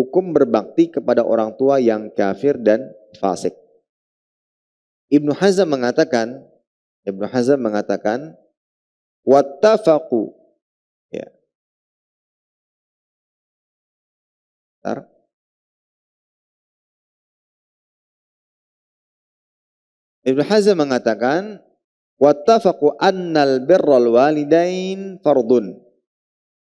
hukum berbakti kepada orang tua yang kafir dan fasik. Ibnu Hazm mengatakan wattafaqu, ya. Ibnu Hazm mengatakan wattafaqu annal birral walidain fardun.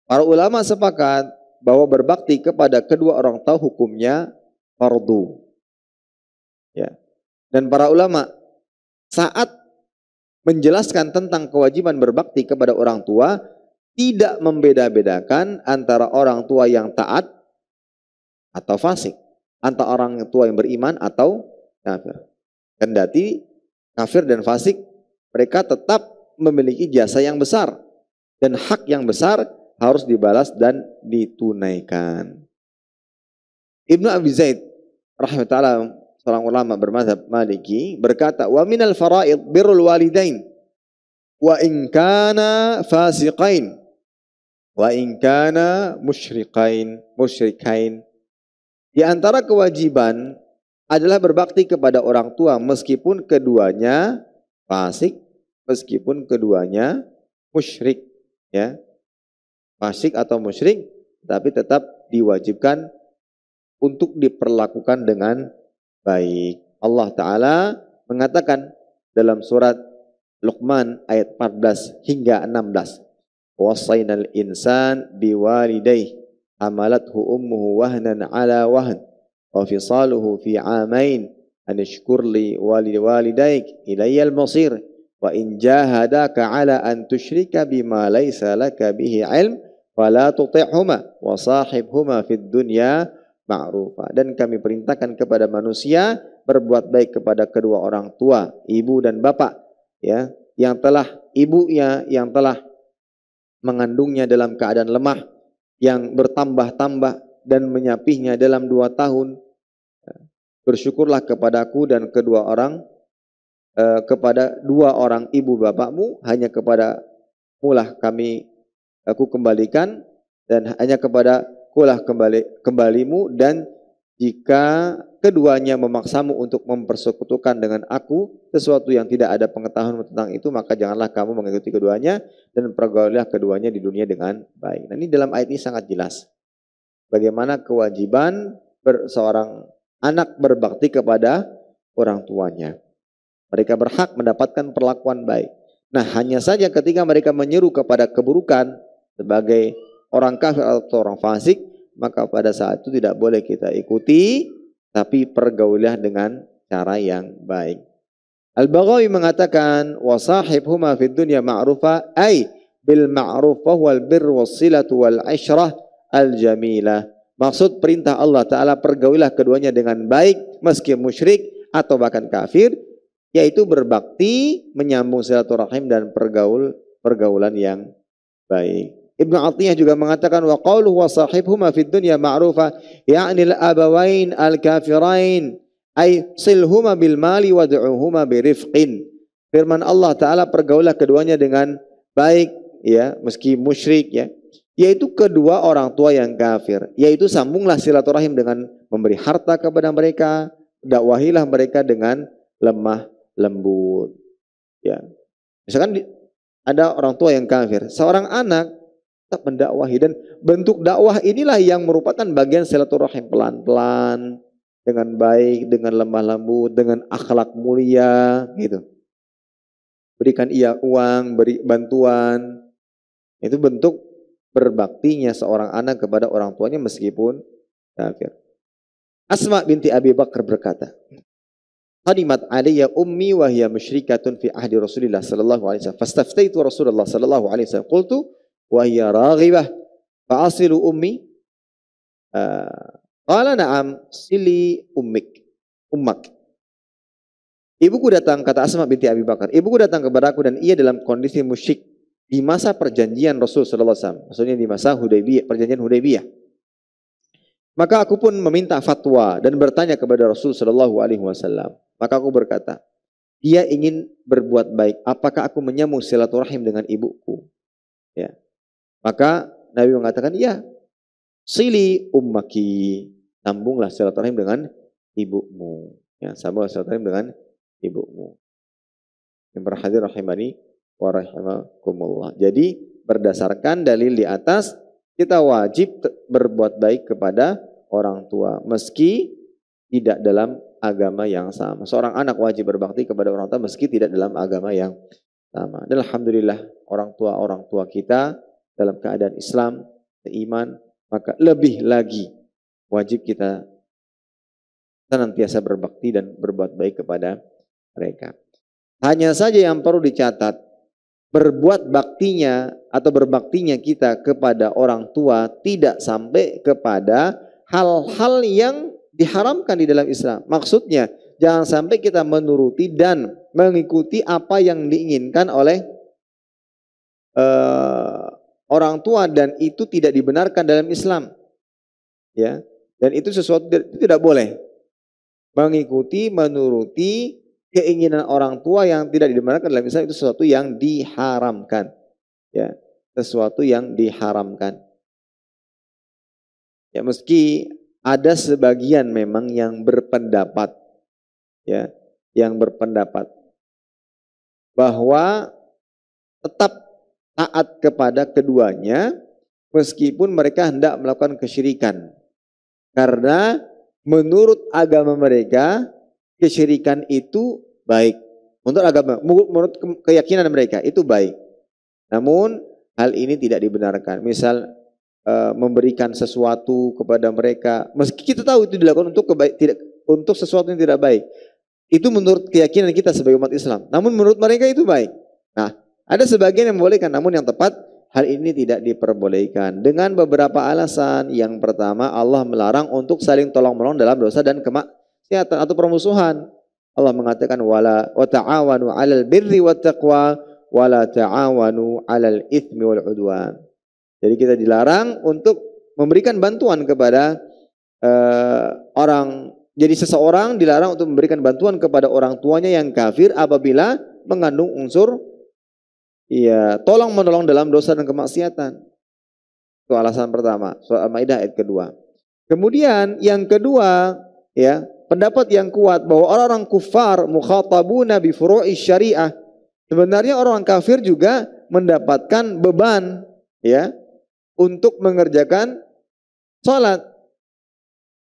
Para ulama sepakat bahwa berbakti kepada kedua orang tua hukumnya fardu. Ya. Dan para ulama saat menjelaskan tentang kewajiban berbakti kepada orang tua tidak membeda-bedakan antara orang tua yang taat atau fasik, antara orang tua yang beriman atau kafir. Kendati kafir dan fasik, mereka tetap memiliki jasa yang besar dan hak yang besar harus dibalas dan ditunaikan. Ibnu Abi Zaid rahimahullah, seorang ulama bermadzhab Maliki, berkata, "Wa minal faraid birrul walidain wa in kana fasiqain wa in kana musyrikain." Di antara kewajiban adalah berbakti kepada orang tua meskipun keduanya fasik, meskipun keduanya musyrik, ya. Fasik atau musyrik, tapi tetap diwajibkan untuk diperlakukan dengan baik. Allah Ta'ala mengatakan dalam surat Luqman ayat 14 hingga 16. Wassaynal insan biwalidayhi hamalathu ummuhu wahnan ala wahn wa fisaluhu fi amain an ishkur li waliwalidayk ilayyal masir wa in jahadaka ala an tusyrika bima laysa laka bihi ilm fala tuti'huma wa sahibhuma fid dunya ma'rufa. Dan kami perintahkan kepada manusia berbuat baik kepada kedua orang tua, ibu dan bapak, ya, yang telah ibunya yang telah mengandungnya dalam keadaan lemah, yang bertambah-tambah dan menyapihnya dalam 2 tahun. Bersyukurlah kepadaku dan kepada 2 orang ibu bapakmu, hanya kepada mulah aku kembalikan, dan hanya kepada kulah kembalimu, dan jika keduanya memaksamu untuk mempersekutukan dengan aku sesuatu yang tidak ada pengetahuan tentang itu, maka janganlah kamu mengikuti keduanya dan pergaulilah keduanya di dunia dengan baik. Nah, ini dalam ayat ini sangat jelas bagaimana kewajiban seorang anak berbakti kepada orang tuanya. Mereka berhak mendapatkan perlakuan baik. Nah, hanya saja ketika mereka menyeru kepada keburukan sebagai orang kafir atau orang fasik, maka pada saat itu tidak boleh kita ikuti, tapi pergaulilah dengan cara yang baik. Al-Baghawi mengatakan wasahibhuma fid dunya ma'rufa ay bil ma'ruf wal birr was silatu wal ishrah al jamilah. Maksud perintah Allah Ta'ala, pergaulilah keduanya dengan baik meski musyrik atau bahkan kafir, yaitu berbakti, menyambung silaturahim dan pergaulan yang baik. Ibnu Athiyah juga mengatakan wa qauluhu wa sahibhuma fid dunya ma'rufa ya'ni al-abawain al-kafirain ay silhuma bil mali wad'uhuma birifqin. Firman Allah Ta'ala, pergaulah keduanya dengan baik, ya, meski musyrik, ya, yaitu kedua orang tua yang kafir, yaitu sambunglah silaturahim dengan memberi harta kepada mereka, dakwahilah mereka dengan lemah lembut, ya. Misalkan ada orang tua yang kafir, seorang anak tetap mendakwahi, dan bentuk dakwah inilah yang merupakan bagian silaturahim, pelan-pelan, dengan baik, dengan lemah lembut, dengan akhlak mulia, gitu. Berikan ia uang, beri bantuan, itu bentuk berbaktinya seorang anak kepada orang tuanya meskipun kafir. Asma binti Abi Bakar berkata, "Qadimat alayya ummi wa hiya musyrikatun fi ahdi Rasulillah sallallahu alaihi wasallam. Fastaftaitu Rasulullah sallallahu alaihi wasallam. Qultu wa hiya raghibah fa asilu ummi?" Qala na'am, sili ummak. Ibuku datang, kata Asma binti Abi Bakar, ibuku datang kepadaku dan ia dalam kondisi musyrik di masa perjanjian Rasul sallallahu alaihi wasallam, maksudnya di masa Hudaybiyah, perjanjian Hudaybiyah. Maka aku pun meminta fatwa dan bertanya kepada Rasul sallallahu alaihi wasallam. Maka aku berkata, dia ingin berbuat baik, apakah aku menyambung silaturahim dengan ibuku? Ya. Maka Nabi mengatakan, iya. Sili ummaki, sambunglah silaturahim dengan ibumu. Ya, sambunglah silaturahim dengan ibumu. Yang berhadir rahimani wa rahimakumullah. Jadi berdasarkan dalil di atas, kita wajib berbuat baik kepada orang tua meski tidak dalam agama yang sama. Seorang anak wajib berbakti kepada orang tua meski tidak dalam agama yang sama. Dan alhamdulillah orang tua kita dalam keadaan Islam, seiman, maka lebih lagi wajib kita senantiasa berbakti dan berbuat baik kepada mereka. Hanya saja yang perlu dicatat, berbuat baktinya atau berbaktinya kita kepada orang tua tidak sampai kepada hal-hal yang diharamkan di dalam Islam. Maksudnya, jangan sampai kita menuruti dan mengikuti apa yang diinginkan oleh orang tua dan itu tidak dibenarkan dalam Islam. Ya, dan itu sesuatu itu tidak boleh. Mengikuti, menuruti keinginan orang tua yang tidak dibenarkan dalam Islam itu sesuatu yang diharamkan. Ya, sesuatu yang diharamkan. Ya, meski ada sebagian memang yang berpendapat, ya, yang berpendapat bahwa tetap taat kepada keduanya meskipun mereka hendak melakukan kesyirikan. Karena menurut agama mereka kesyirikan itu baik. Menurut keyakinan mereka itu baik. Namun hal ini tidak dibenarkan. Misal memberikan sesuatu kepada mereka, meski kita tahu itu dilakukan untuk sesuatu yang tidak baik. Itu menurut keyakinan kita sebagai umat Islam. Namun menurut mereka itu baik. Nah, ada sebagian yang membolehkan, namun yang tepat hal ini tidak diperbolehkan dengan beberapa alasan. Yang pertama, Allah melarang untuk saling tolong-menolong dalam dosa dan kemaksiatan atau permusuhan. Allah mengatakan wala wa ta'awanu 'alal birri wat taqwa wa la ta'awanu 'alal itsmi wal 'udwan. Jadi kita dilarang untuk memberikan bantuan kepada jadi seseorang dilarang untuk memberikan bantuan kepada orang tuanya yang kafir apabila mengandung unsur tolong menolong dalam dosa dan kemaksiatan. Itu alasan pertama, surah Al-Maidah ayat kedua. Kemudian yang kedua, ya, pendapat yang kuat bahwa orang-orang kufar mukhatabuna bi furu'i syariah. Sebenarnya orang kafir juga mendapatkan beban, ya, untuk mengerjakan salat.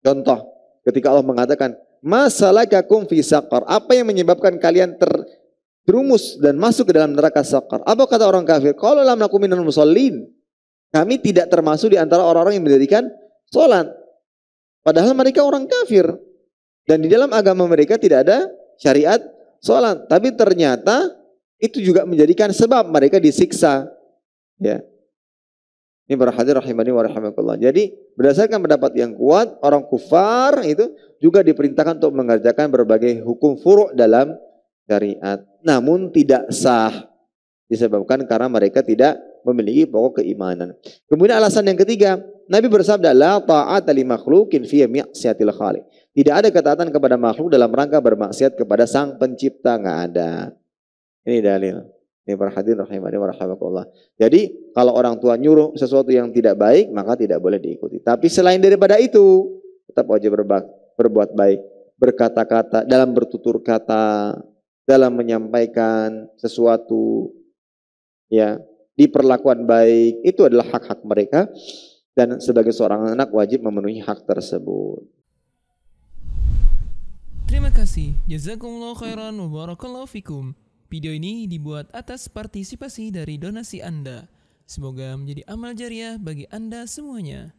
Contoh, ketika Allah mengatakan, "Masalakakum fi saqar?" Apa yang menyebabkan kalian terjerumus dan masuk ke dalam neraka saqar? Apa kata orang kafir? Qalu lam nakum minal musallin. Kami tidak termasuk di antara orang-orang yang mendirikan salat. Padahal mereka orang kafir dan di dalam agama mereka tidak ada syariat salat, tapi ternyata itu juga menjadikan sebab mereka disiksa. Ya. Ini berhadir rahimani wa rahimakumullah. Jadi berdasarkan pendapat yang kuat, orang kufar itu juga diperintahkan untuk mengerjakan berbagai hukum furu' dalam syariat. Namun tidak sah disebabkan karena mereka tidak memiliki pokok keimanan. Kemudian alasan yang ketiga, Nabi bersabda la ta'ata li makhluqin fi ma'siyatil khaliq. Tidak ada ketaatan kepada makhluk dalam rangka bermaksiat kepada sang pencipta, enggak ada. Ini dalil. Ini berhadir rahimani wa rahimakumullah. Jadi kalau orang tua nyuruh sesuatu yang tidak baik maka tidak boleh diikuti. Tapi selain daripada itu tetap wajib berbuat baik, berkata-kata, dalam bertutur kata, dalam menyampaikan sesuatu, ya, diperlakukan baik, itu adalah hak-hak mereka dan sebagai seorang anak wajib memenuhi hak tersebut. Terima kasih. Jazakumullah khairan wa barakallahu fikum. Video ini dibuat atas partisipasi dari donasi Anda. Semoga menjadi amal jariah bagi Anda semuanya.